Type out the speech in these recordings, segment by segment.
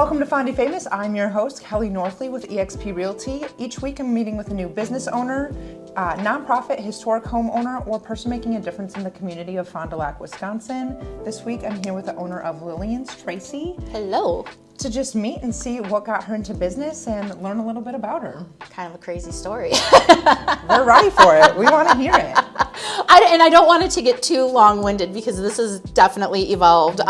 Welcome to Fondy Famous. I'm your host, Kelly Northlee with eXp Realty. Each week I'm meeting with a new business owner, nonprofit, historic homeowner, or person making a difference in the community of Fond du Lac, Wisconsin. This week I'm here with the owner of Lillians, Tracy. Hello. To just meet and see what got her into business and learn a little bit about her. Kind of a crazy story. We're ready for it. We want to hear it. I don't want it to get too long-winded because this has definitely evolved.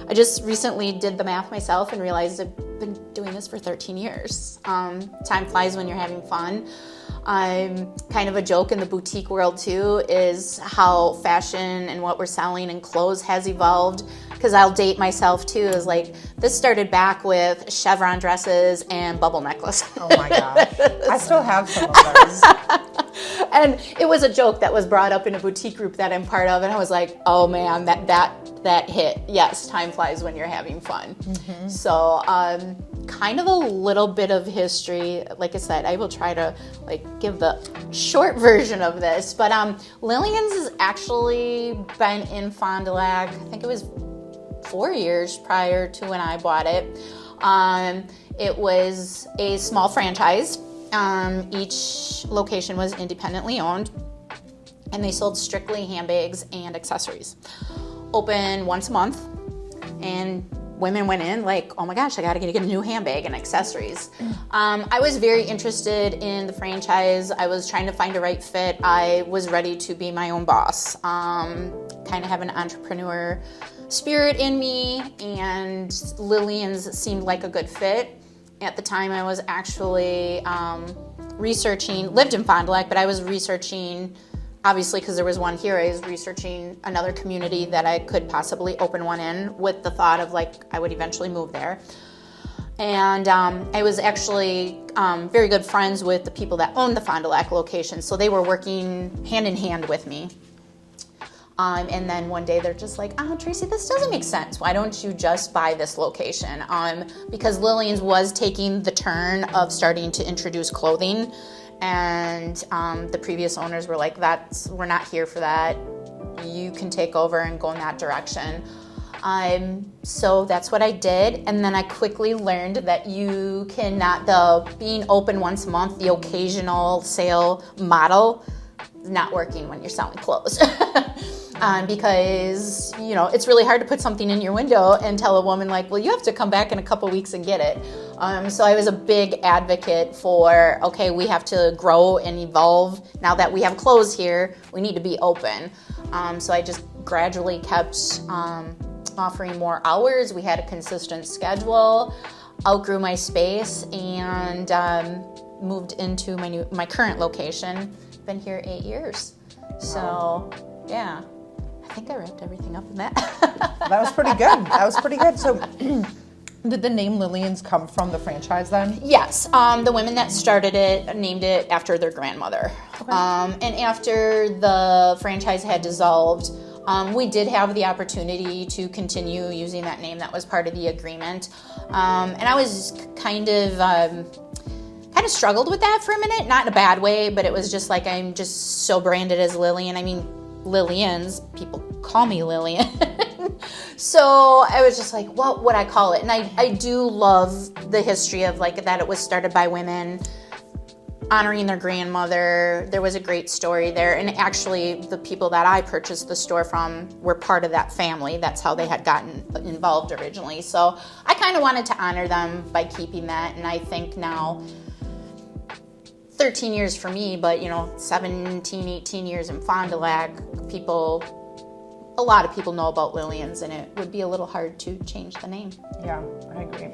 I just recently did the math myself and realized I've been doing this for 13 years. Time flies when you're having fun. Kind of a joke in the boutique world too is how fashion and what we're selling and clothes has evolved. Because I'll date myself too, is like, this started back with chevron dresses and bubble necklaces. Oh my gosh. I still have some of those. And it was a joke that was brought up in a boutique group that I'm part of, and I was like, oh man, that hit. Yes, time flies when you're having fun. Mm-hmm. So kind of a little bit of history. Like I said, I will try to give the short version of this, but Lillians has actually been in Fond du Lac, I think it was 4 years prior to when I bought it. It was a small franchise. Each location was independently owned, and they sold strictly handbags and accessories. Open once a month, and women went in like, oh my gosh, I gotta get a new handbag and accessories. I was very interested in the franchise. I was trying to find a right fit. I was ready to be my own boss. Kind of have an entrepreneur spirit in me, and Lillians seemed like a good fit. At the time, I was actually lived in Fond du Lac, but I was researching, obviously because there was one here, I was researching another community that I could possibly open one in with the thought of I would eventually move there. And I was actually very good friends with the people that owned the Fond du Lac location, so they were working hand in hand with me. And then one day they're just like, Tracy, this doesn't make sense. Why don't you just buy this location? Because Lillians was taking the turn of starting to introduce clothing, and the previous owners were like, we're not here for that. You can take over and go in that direction. So that's what I did. And then I quickly learned that you cannot, being open once a month, the occasional sale model, not working when you're selling clothes. Because, it's really hard to put something in your window and tell a woman well, you have to come back in a couple weeks and get it. So I was a big advocate for, okay, we have to grow and evolve. Now that we have clothes here, we need to be open. So I just gradually kept offering more hours. We had a consistent schedule, outgrew my space, and moved into my current location. Been here 8 years. So, yeah. I think I wrapped everything up in that. That was pretty good. So did the name Lillians come from the franchise then? Yes. The women that started it named it after their grandmother. Okay. And after the franchise had dissolved, we did have the opportunity to continue using that name. That was part of the agreement. And I was kind of struggled with that for a minute, not in a bad way, but it was just I'm just so branded as Lillian. I mean, Lillians, people call me Lillian. So I was just what would I call it? And I do love the history of that it was started by women honoring their grandmother. There was a great story there. And actually the people that I purchased the store from were part of that family. That's how they had gotten involved originally. So I kind of wanted to honor them by keeping that. And I think now, 13 years for me, but 17, 18 years in Fond du Lac, a lot of people know about Lillians, and it would be a little hard to change the name. Yeah, I agree.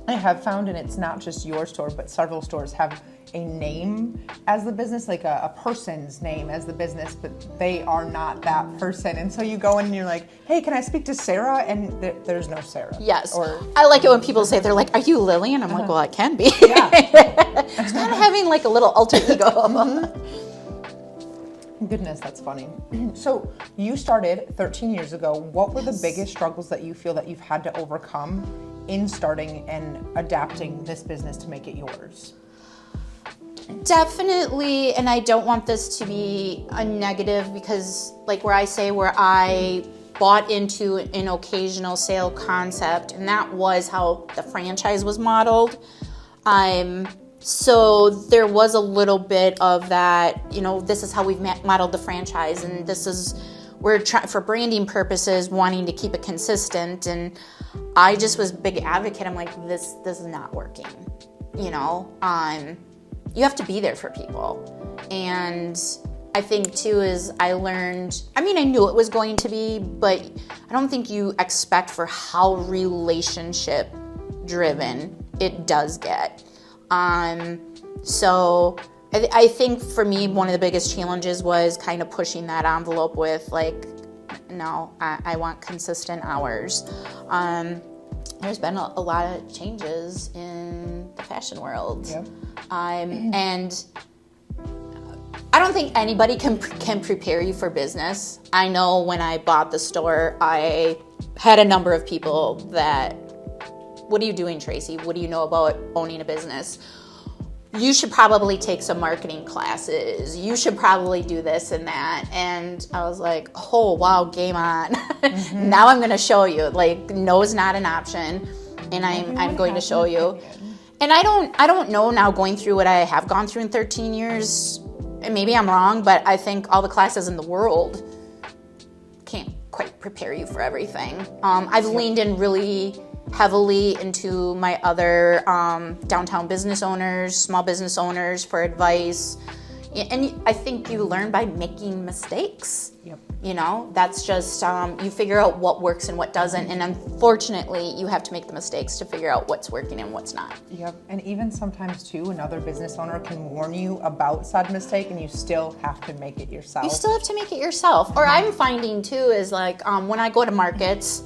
I have found, and it's not just your store, but several stores have a name as the business, a person's name as the business, but they are not that person. And so you go in and you're like, hey, can I speak to Sarah? And there's no Sarah. Yes. I like it when people say, they're like, are you Lillian? I'm like, well, it can be. Yeah. It's kind of having a little alter ego. Mm-hmm. Goodness, that's funny. So you started 13 years ago. What were the biggest struggles that you feel that you've had to overcome in starting and adapting this business to make it yours? Definitely, and I don't want this to be a negative because where I bought into an occasional sale concept, and that was how the franchise was modeled. So there was a little bit of that, this is how we've modeled the franchise, and this is, we're trying, for branding purposes, wanting to keep it consistent. And I just was a big advocate. I'm like, this is not working. You have to be there for people. And I think too is I learned, I knew it was going to be, but I don't think you expect for how relationship driven it does get. So I think for me, one of the biggest challenges was kind of pushing that envelope with no, I want consistent hours. There's been a lot of changes in the fashion world. Yep. And I don't think anybody can prepare you for business. I know when I bought the store, I had a number of people that, what are you doing, Tracy? What do you know about owning a business? You should probably take some marketing classes. You should probably do this and that. And I was like, oh, wow, game on. Mm-hmm. Now I'm going to show you. No is not an option. And I'm going to show you. And I don't know now, going through what I have gone through in 13 years, and maybe I'm wrong, but I think all the classes in the world can't quite prepare you for everything. I've leaned in really heavily into my other downtown business owners, small business owners for advice. And I think you learn by making mistakes. Yep. That's just, you figure out what works and what doesn't. And unfortunately, you have to make the mistakes to figure out what's working and what's not. Yep. And even sometimes too, another business owner can warn you about said mistake and you still have to make it yourself. You still have to make it yourself. Or I'm finding too is when I go to markets,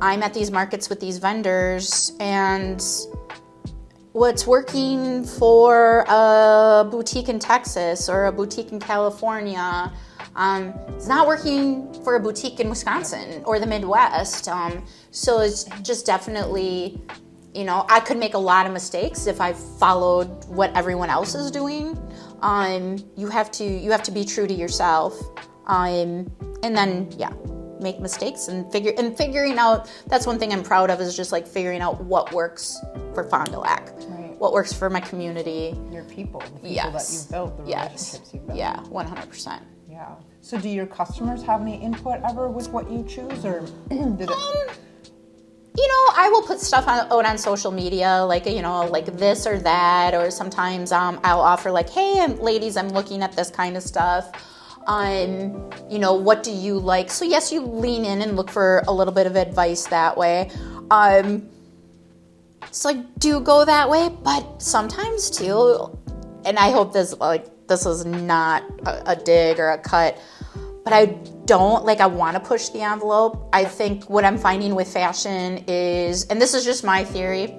I'm at these markets with these vendors, and what's working for a boutique in Texas or a boutique in California is not working for a boutique in Wisconsin or the Midwest. So it's just definitely, I could make a lot of mistakes if I followed what everyone else is doing. You have to be true to yourself, and then make mistakes and figuring out. That's one thing I'm proud of, is just figuring out what works for Fond du Lac, right. What works for my community, your people, the people that you've built, the relationships you've built. 100%. Yeah. So do your customers have any input ever with what you choose, or did it? I will put stuff out on social media, like this or that, or sometimes I'll offer hey, ladies, I'm looking at this kind of stuff. What do you like? So yes, you lean in and look for a little bit of advice that way. So do go that way, but sometimes too, and I hope this is not a dig or a cut, but I don't, I want to push the envelope. I think what I'm finding with fashion is, and this is just my theory,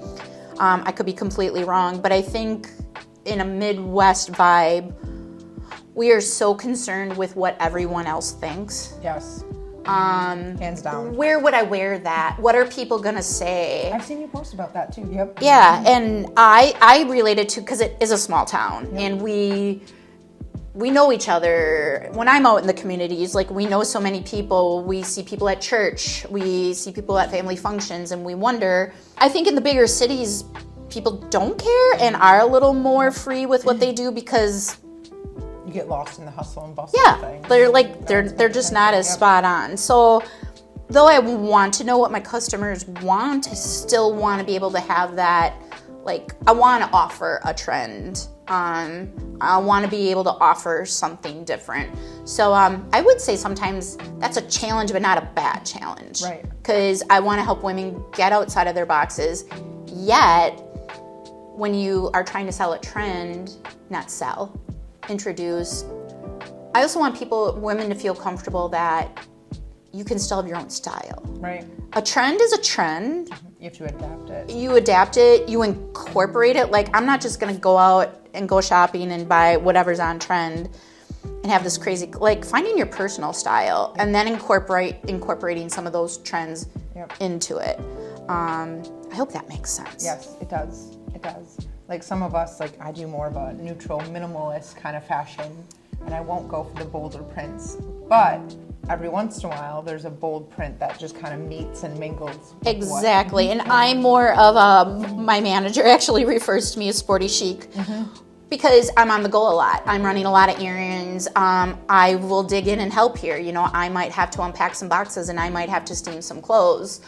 I could be completely wrong, but I think in a Midwest vibe, we are so concerned with what everyone else thinks. Yes. Hands down. Where would I wear that? What are people gonna say? I've seen you post about that too. Yep. Yeah, and I related to, because it is a small town, and we know each other. When I'm out in the communities, we know so many people. We see people at church. We see people at family functions, and we wonder. I think in the bigger cities, people don't care and are a little more free with what they do, because you get lost in the hustle and bustle. Yeah, thing. they're just not as spot on. So though I want to know what my customers want, I still want to be able to have that. I want to offer a trend. I want to be able to offer something different. So I would say sometimes that's a challenge, but not a bad challenge. Right. Because I want to help women get outside of their boxes. Yet, when you are trying to sell a trend, not sell, introduce. I also want women to feel comfortable that you can still have your own style. Right. A trend is a trend. You have to adapt it. You adapt it, you incorporate it. I'm not just gonna go out and go shopping and buy whatever's on trend and have this crazy, finding your personal style and then incorporating some of those trends into it. I hope that makes sense. Yes, it does. It does. Some of us, I do more of a neutral, minimalist kind of fashion, and I won't go for the bolder prints. But every once in a while, there's a bold print that just kind of meets and mingles. With Exactly. And I'm more of my manager actually refers to me as sporty chic. Because I'm on the go a lot. I'm running a lot of errands. I will dig in and help here. You know, I might have to unpack some boxes and I might have to steam some clothes.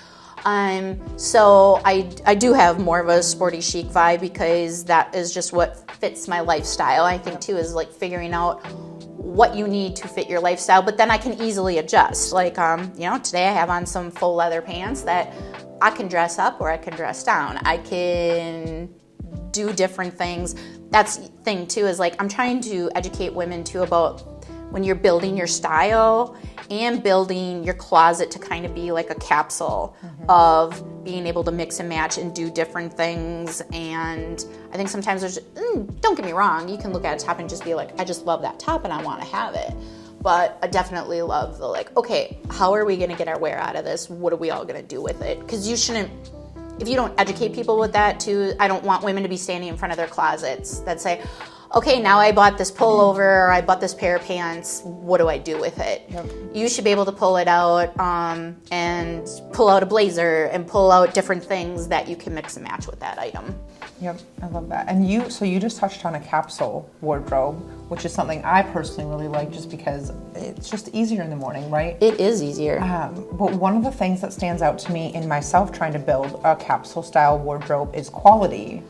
So I do have more of a sporty chic vibe because that is just what fits my lifestyle. I think too is like figuring out what you need to fit your lifestyle, but then I can easily adjust. Like, you know, today I have on some full leather pants that I can dress up or I can dress down. I can do different things. That's the thing too, is like I'm trying to educate women too about when you're building your style and building your closet to kind of be like a capsule of being able to mix and match and do different things. And I think sometimes there's, don't get me wrong, you can look at a top and just be like, I just love that top and I want to have it. But I definitely love the like, okay, how are we going to get our wear out of this? What are we all going to do with it? Because you shouldn't, if you don't educate people with that too, I don't want women to be standing in front of their closets that say, okay, now I bought this pullover or I bought this pair of pants. What do I do with it? Yep. You should be able to pull it out and pull out a blazer and pull out different things that you can mix and match with that item. Yep, I love that. And you just touched on a capsule wardrobe, which is something I personally really like just because it's just easier in the morning, right? It is easier. But one of the things that stands out to me in myself trying to build a capsule style wardrobe is quality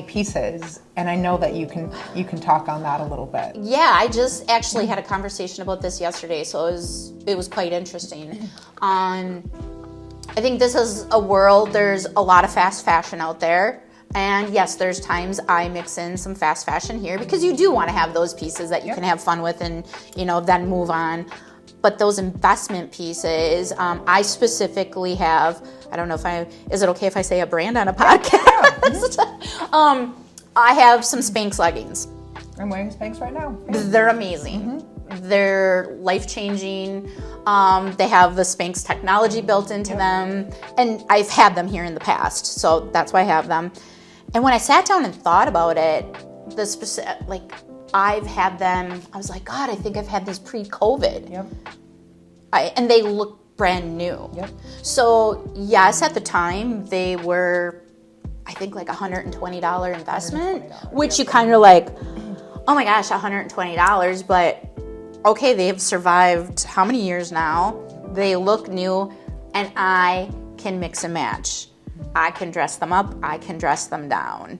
pieces. And I know that you can talk on that a little bit. Yeah, I just actually had a conversation about this yesterday, so it was quite interesting. I think this is a world, there's a lot of fast fashion out there. And yes, there's times I mix in some fast fashion here because you do want to have those pieces that you can have fun with and, you know, then move on. But those investment pieces, I specifically have, I don't know is it okay if I say a brand on a podcast? I have some Spanx leggings. I'm wearing Spanx right now. They're amazing. They're life-changing. They have the Spanx technology built into them. And I've had them here in the past, so that's why I have them. And when I sat down and thought about it, I've had them, I was like, God, I think I've had these pre-COVID. Yep. And they look brand new. Yep. So yes, at the time, they were, I think like $120 investment, which you kind of like, oh my gosh, $120, but okay, they've survived how many years now? They look new, and I can mix and match. I can dress them up, I can dress them down.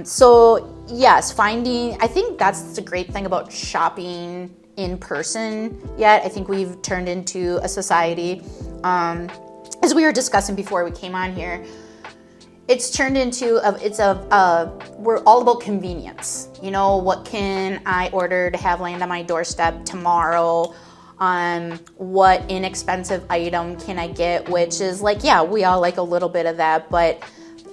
So yes, I think that's the great thing about shopping in person yet. I think we've turned into a society, as we were discussing before we came on here, it's turned into, we're all about convenience. You know, what can I order to have land on my doorstep tomorrow? What inexpensive item can I get? Which is like, yeah, we all like a little bit of that, but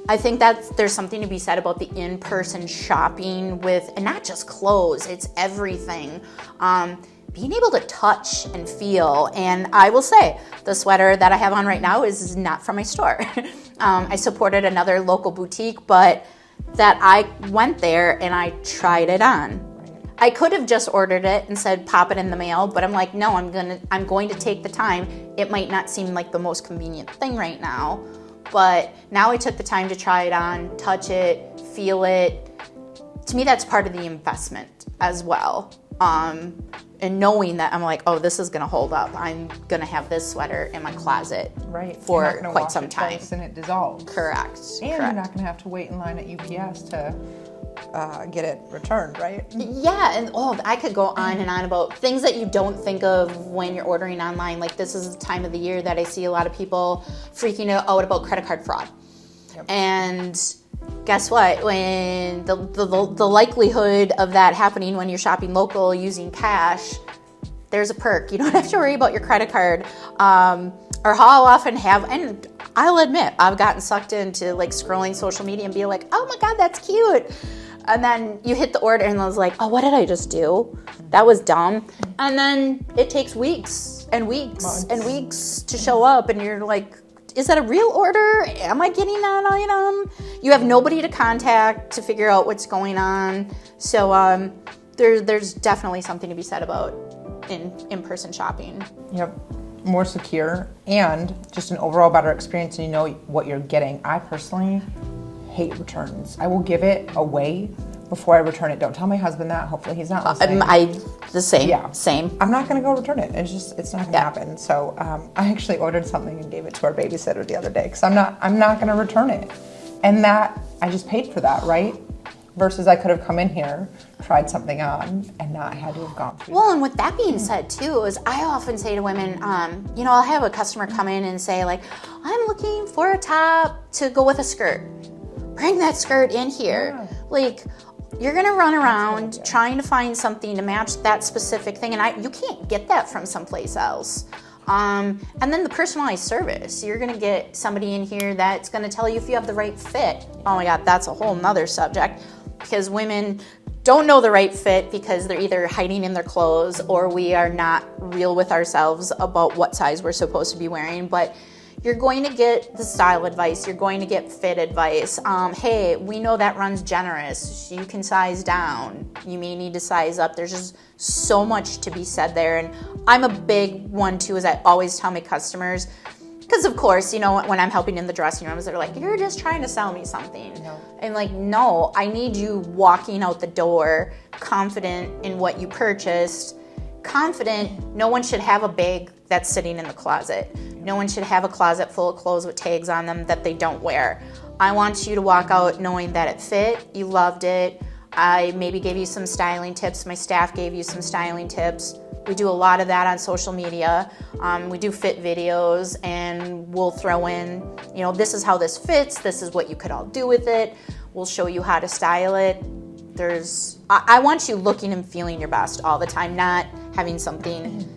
I think that there's something to be said about the in-person shopping with, and not just clothes, it's everything. Being able to touch and feel. And I will say, the sweater that I have on right now is not from my store. I supported another local boutique, but that I went there and I tried it on. I could have just ordered it and said, pop it in the mail, but I'm like, no, I'm going to take the time. It might not seem like the most convenient thing right now, but now I took the time to try it on, touch it, feel it. To me, that's part of the investment as well. And knowing that I'm like, oh, this is going to hold up. I'm going to have this sweater in my closet for quite some time. And it dissolves. Correct. And you're not going to have to wait in line at UPS to get it returned, right? Yeah, and I could go on and on about things that you don't think of when you're ordering online. Like, this is the time of the year that I see a lot of people freaking out about credit card fraud. Yep. And guess what? When the likelihood of that happening when you're shopping local using cash, there's a perk. You don't have to worry about your credit card. Or how often and I'll admit, I've gotten sucked into like scrolling social media and be like, oh my God, that's cute. And then you hit the order and I was like, oh, what did I just do? That was dumb. And then it takes weeks and weeks and weeks to show up and you're like, is that a real order? Am I getting that item? You have nobody to contact to figure out what's going on. So there's definitely something to be said about in-person shopping. Yep. More secure and just an overall better experience, and you know what you're getting. I personally hate returns. I will give it away before I return it. Don't tell my husband that. Hopefully he's not listening. The same. Yeah. Same. I'm not going to go return it. It's not going to happen. So I actually ordered something and gave it to our babysitter the other day because I'm not going to return it. And that, I just paid for that, right? Versus I could have come in here, tried something on, and not had to have gone through Well, and with that being said, too, is I often say to women, I'll have a customer come in and say, like, I'm looking for a top to go with a skirt. Bring that skirt in here. Yeah. Like, you're going to run around trying to find something to match that specific thing, and you can't get that from someplace else. And then the personalized service. You're going to get somebody in here that's going to tell you if you have the right fit. Oh my God, that's a whole nother subject, because women don't know the right fit because they're either hiding in their clothes or we are not real with ourselves about what size we're supposed to be wearing. But you're going to get the style advice. You're going to get fit advice. Hey, we know that runs generous. You can size down. You may need to size up. There's just so much to be said there. And I'm a big one too, as I always tell my customers, because of course, when I'm helping in the dressing rooms, they're like, you're just trying to sell me something. No. And like, no, I need you walking out the door confident in what you purchased. Confident, no one should have a bag that's sitting in the closet. No one should have a closet full of clothes with tags on them that they don't wear. I want you to walk out knowing that it fit, you loved it. I maybe gave you some styling tips. My staff gave you some styling tips. We do a lot of that on social media. We do fit videos, and we'll throw in, this is how this fits. This is what you could all do with it. We'll show you how to style it. I want you looking and feeling your best all the time, not having something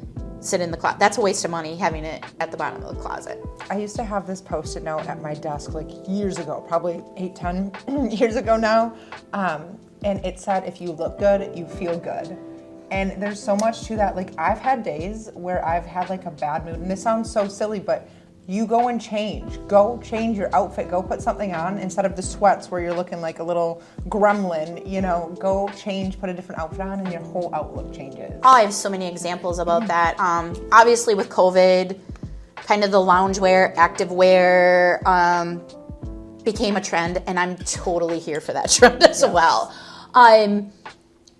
sit in the closet. That's a waste of money, having it at the bottom of the closet. I used to have this Post-it note at my desk like years ago, probably 8-10 years ago now, and it said, if you look good, you feel good. And there's so much to that. Like, I've had days where I've had like a bad mood, and this sounds so silly, but you go and change. Go change your outfit. Go put something on instead of the sweats where you're looking like a little gremlin, Go change, put a different outfit on, and your whole outlook changes. Oh, I have so many examples about that. Obviously with COVID, kind of the loungewear, activewear became a trend, and I'm totally here for that trend as well.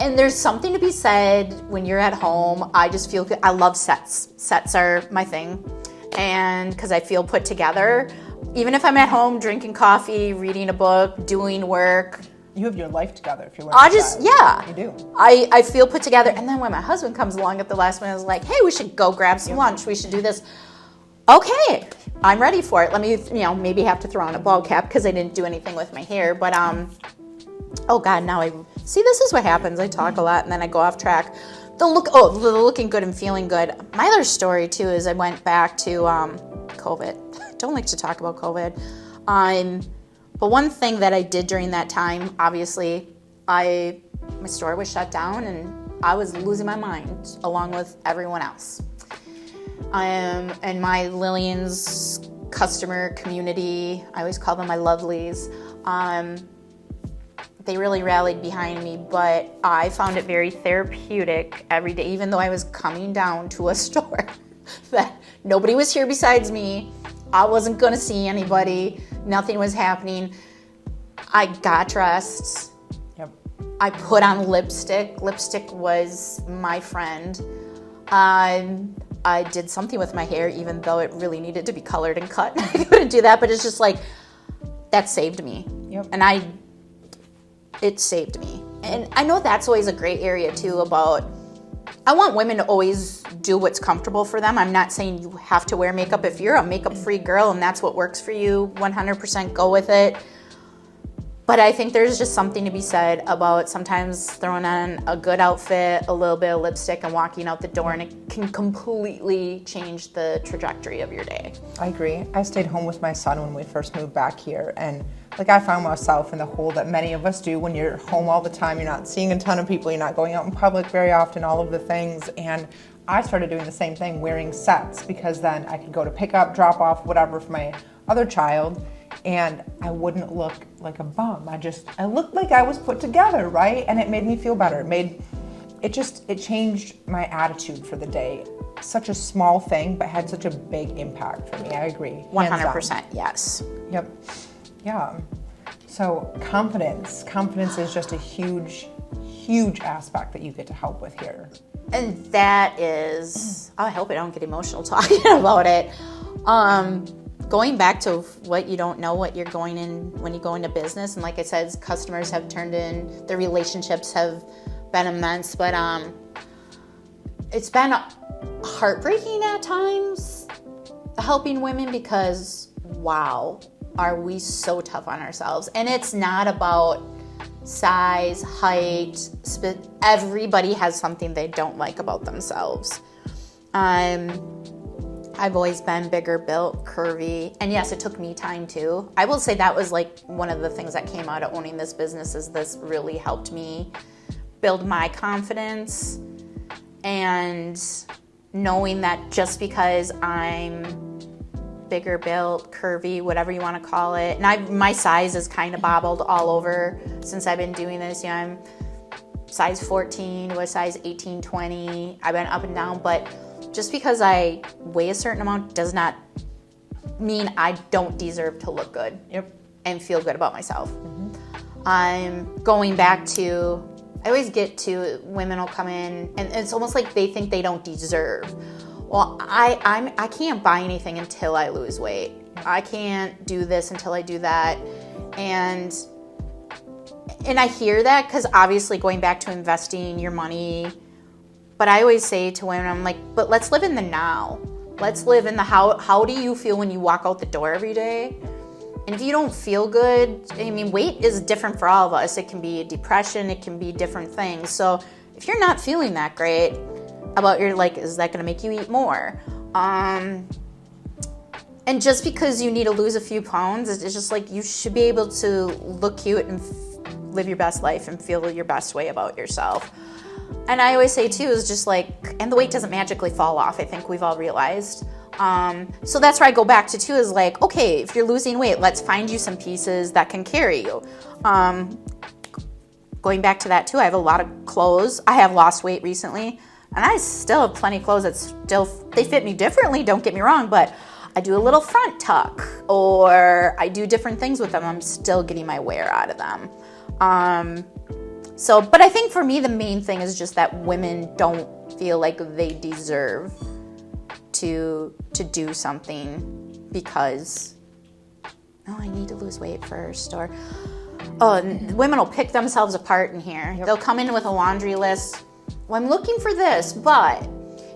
And there's something to be said when you're at home. I just feel good. I love sets. Sets are my thing. And because I feel put together, even if I'm at home drinking coffee, reading a book, doing work. You have your life together if you're wearing yeah. You do. I feel put together. And then when my husband comes along at the last minute, I was like, hey, we should go grab some lunch. We should do this. Okay, I'm ready for it. Let me, maybe have to throw on a ball cap because I didn't do anything with my hair. But, oh God, now this is what happens. I talk a lot and then I go off track. The looking good and feeling good. My other story too is I went back to COVID. I don't like to talk about COVID. But one thing that I did during that time, obviously, my store was shut down and I was losing my mind along with everyone else. And my Lillians customer community, I always call them my lovelies, they really rallied behind me, but I found it very therapeutic every day, even though I was coming down to a store that nobody was here besides me. I wasn't gonna see anybody. Nothing was happening. I got dressed. Yep. I put on lipstick. Lipstick was my friend. I did something with my hair, even though it really needed to be colored and cut. I couldn't do that, but it's just like, that saved me. Yep. And it saved me. And I know that's always a great area too about, I want women to always do what's comfortable for them. I'm not saying you have to wear makeup. If you're a makeup-free girl and that's what works for you, 100% go with it. But I think there's just something to be said about sometimes throwing on a good outfit, a little bit of lipstick, and walking out the door, and it can completely change the trajectory of your day. I agree. I stayed home with my son when we first moved back here, and I found myself in the hole that many of us do when you're home all the time. You're not seeing a ton of people. You're not going out in public very often, all of the things. And I started doing the same thing, wearing sets, because then I could go to pick up, drop off, whatever for my other child, and I wouldn't look like a bum. I looked like I was put together, right? And it made me feel better. it changed my attitude for the day. Such a small thing, but had such a big impact for me. I agree. 100%, yes. Yep. Yeah. So confidence is just a huge aspect that you get to help with here. And that is, I hope I don't get emotional talking about it. Going back to what you don't know, what you're going in when you go into business. And like I said, customers have turned in, the relationships have been immense, but it's been heartbreaking at times helping women because, wow, are we so tough on ourselves. And it's not about size, height, everybody has something they don't like about themselves. I've always been bigger built, curvy, and yes, it took me time too. I will say that was like one of the things that came out of owning this business is this really helped me build my confidence and knowing that just because I'm bigger built, curvy, whatever you want to call it, and my size is kind of bobbled all over since I've been doing this. You know, I'm size 14 to a size 18, 20. I've been up and down, but just because I weigh a certain amount does not mean I don't deserve to look good. Yep. And feel good about myself. I'm going back to, I always get to women will come in and it's almost like they think they don't deserve. Well, I can't buy anything until I lose weight. I can't do this until I do that. And I hear that because obviously going back to investing your money, but I always say to women, I'm like, but let's live in the now. Let's live in the how do you feel when you walk out the door every day? And if you don't feel good, I mean, weight is different for all of us. It can be depression, it can be different things. So if you're not feeling that great about your, like, is that gonna make you eat more? And just because you need to lose a few pounds, it's just like you should be able to look cute and live your best life and feel your best way about yourself. And I always say too, is just like, and the weight doesn't magically fall off. I think we've all realized. So that's where I go back to too, is like, okay, if you're losing weight, let's find you some pieces that can carry you. Going back to that too, I have a lot of clothes. I have lost weight recently and I still have plenty of clothes that still, they fit me differently, don't get me wrong, but I do a little front tuck or I do different things with them. I'm still getting my wear out of them. So, but I think for me, the main thing is just that women don't feel like they deserve to do something because, oh, I need to lose weight first, or, oh, women will pick themselves apart in here. Yep. They'll come in with a laundry list. Well, I'm looking for this, but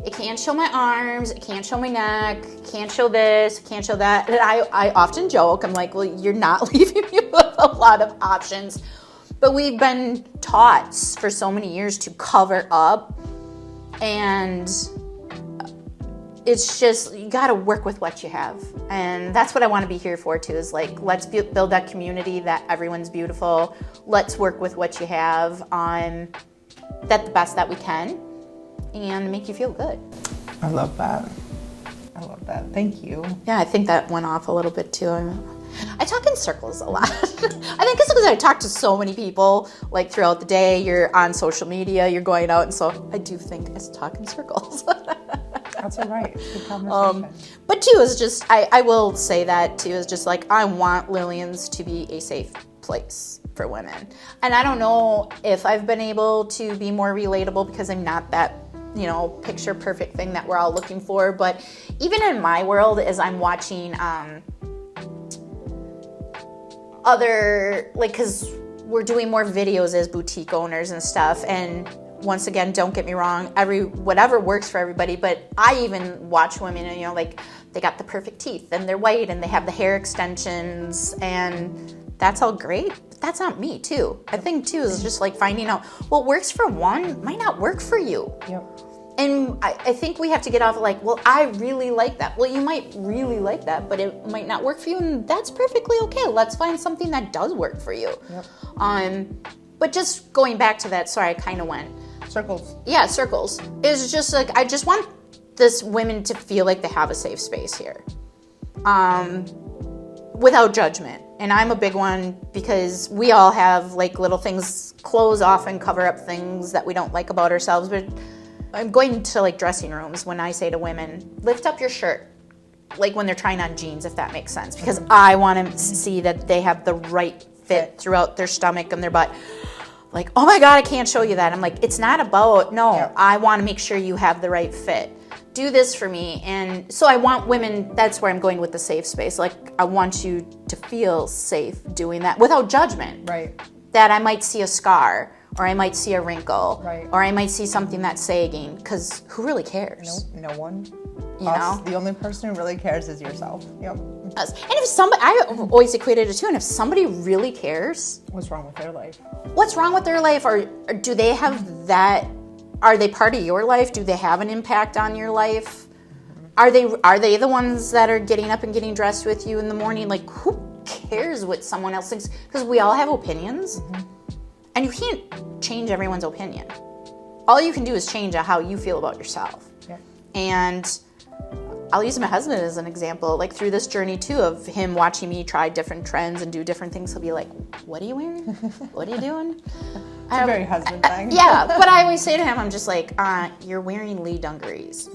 it can't show my arms, it can't show my neck, it can't show this, it can't show that. And I often joke, I'm like, well, you're not leaving me with a lot of options. But we've been taught for so many years to cover up, and it's just, you got to work with what you have. And that's what I want to be here for too, is like, let's build that community that everyone's beautiful. Let's work with what you have on that the best that we can and make you feel good. I love that. Thank you. Yeah, I think that went off a little bit too. I talk in circles a lot. I think it's because I talk to so many people like throughout the day. You're on social media, you're going out, and so I do think I talk in circles. That's all right. Good conversation. But too, is just, I will say that too, is just like, I want Lillians to be a safe place for women. And I don't know if I've been able to be more relatable because I'm not that, you know, picture perfect thing that we're all looking for. But even in my world, as I'm watching other, like, because we're doing more videos as boutique owners and stuff, and once again, don't get me wrong, whatever works for everybody, but I even watch women and, you know, like, they got the perfect teeth and they're white and they have the hair extensions, and that's all great, but that's not me too. I think too is just like finding out what works for one might not work for you. Yep. And I think we have to get off of like, well, I really like that. Well, you might really like that, but it might not work for you, and that's perfectly okay. Let's find something that does work for you. Yep. But just going back to that, sorry, I kind of went. Circles. Yeah, circles. It's just like, I just want this women to feel like they have a safe space here. Without judgment. And I'm a big one because we all have like little things, clothes often cover up things that we don't like about ourselves. But I'm going to like dressing rooms when I say to women, lift up your shirt. Like when they're trying on jeans, if that makes sense. Because I want to see that they have the right fit throughout their stomach and their butt. Like, oh my God, I can't show you that. I'm like, it's not about, no, I want to make sure you have the right fit. Do this for me. And so I want women, that's where I'm going with the safe space. Like, I want you to feel safe doing that without judgment. Right. That I might see a scar, or I might see a wrinkle, right, or I might see something that's sagging, because who really cares? No one. You know? The only person who really cares is yourself. Yep. Us. And if somebody, I always equated it to, and if somebody really cares, what's wrong with their life? What's wrong with their life? Or do they have that? Are they part of your life? Do they have an impact on your life? Are they the ones that are getting up and getting dressed with you in the morning? Like, who cares what someone else thinks? Because we all have opinions, and you can't change everyone's opinion. All you can do is change how you feel about yourself. Yeah. And I'll use my husband as an example. Like through this journey too of him watching me try different trends and do different things, he'll be like, "What are you wearing? What are you doing?" It's a very husband thing. Yeah, but I always say to him, I'm just like, "You're wearing Lee dungarees.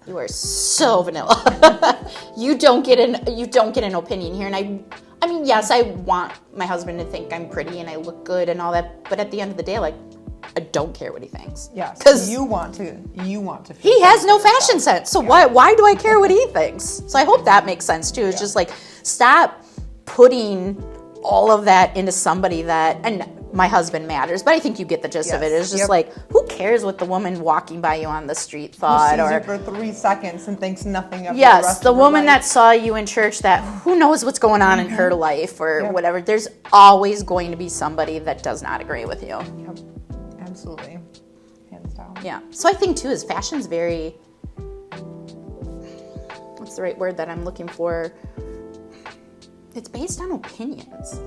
You are so vanilla. You don't get an opinion here." And I mean, yes, I want my husband to think I'm pretty and I look good and all that, but at the end of the day, like, I don't care what he thinks. Yes, because you want to feel he has no fashion sense. So why do I care what he thinks? So I hope that makes sense too. It's just like, stop putting all of that into somebody that, and my husband matters, but I think you get the gist of it. It's just like, who cares what the woman walking by you on the street thought? Who sees you for 3 seconds and thinks nothing of it. Yes, the woman that saw you in church that who knows what's going on in her life or whatever. There's always going to be somebody that does not agree with you. Yep. Absolutely. Hands down. Yeah. So I think too is fashion's very, what's the right word that I'm looking for? It's based on opinions.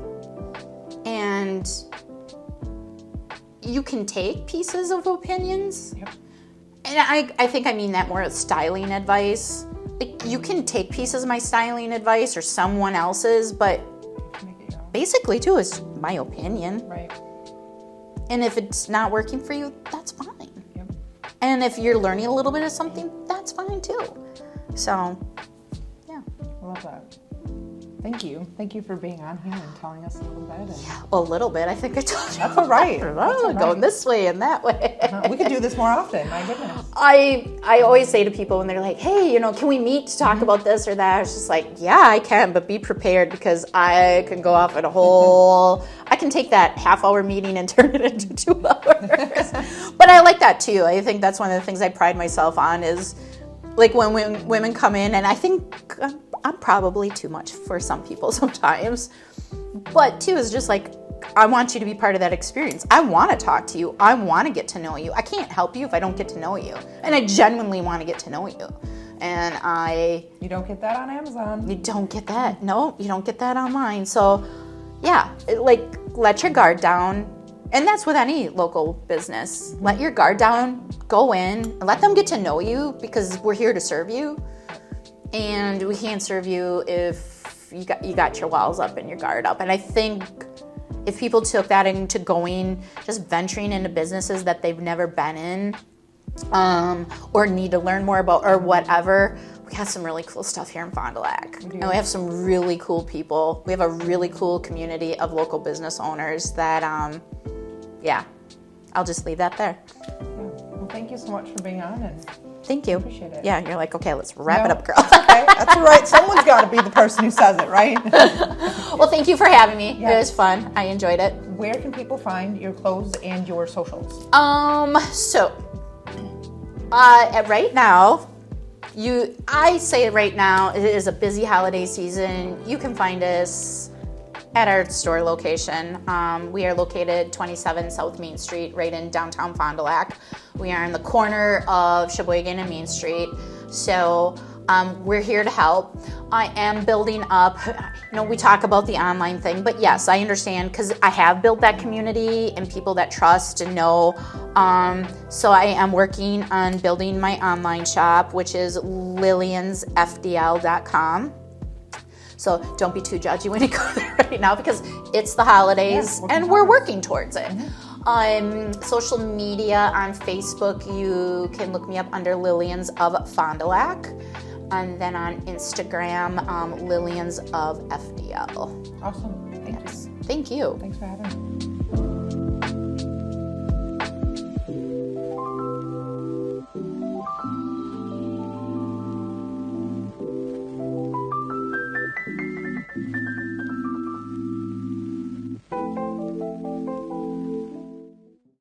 And you can take pieces of opinions. Yep. And I think I mean that more as styling advice. Like, you can take pieces of my styling advice or someone else's, but basically too is my opinion. Right. And if it's not working for you, that's fine. Yep. And if you're learning a little bit of something, that's fine too. So, yeah. I love that. Thank you. Thank you for being on here and telling us a little bit. And A little bit. I think I told you. that's all right. That's all right. Going this way and that way. We could do this more often. My goodness. I always say to people when they're like, "Hey, can we meet to talk about this or that?" It's just like, yeah, I can, but be prepared because I can go off at a whole. I can take that half-hour meeting and turn it into 2 hours. But I like that too. I think that's one of the things I pride myself on is like when women come in, and I think I'm probably too much for some people sometimes. But too is just like, I want you to be part of that experience. I want to talk to you. I want to get to know you. I can't help you if I don't get to know you. And I genuinely want to get to know you. And You don't get that on Amazon. You don't get that. No, you don't get that online. So yeah, let your guard down. And that's with any local business. Let your guard down, go in, and let them get to know you because we're here to serve you. And we can't serve you if you got your walls up and your guard up. And I think if people took that into just venturing into businesses that they've never been in, or need to learn more about or whatever, we have some really cool stuff here in Fond du Lac. And we have some really cool people. We have a really cool community of local business owners that, I'll just leave that there. Yeah. Well, thank you so much for being on, and thank you. Appreciate it. Yeah, you're like, okay, let's wrap it up, girl. Okay, that's all right. Someone's got to be the person who says it, right? Well, thank you for having me. Yes. It was fun. I enjoyed it. Where can people find your clothes and your socials? Right now, I say right now, it is a busy holiday season. You can find us at our store location. We are located 27 South Main Street, right in downtown Fond du Lac. We are in the corner of Sheboygan and Main Street. So we're here to help. I am building up, we talk about the online thing, but yes, I understand because I have built that community and people that trust and know. So I am working on building my online shop, which is lilliansfdl.com. So don't be too judgy when you go there right now because it's the holidays and we're working towards it. Social media on Facebook, you can look me up under Lillians of Fond du Lac. And then on Instagram, Lillians of FDL. Awesome. Thank you. Thank you. Thanks for having me.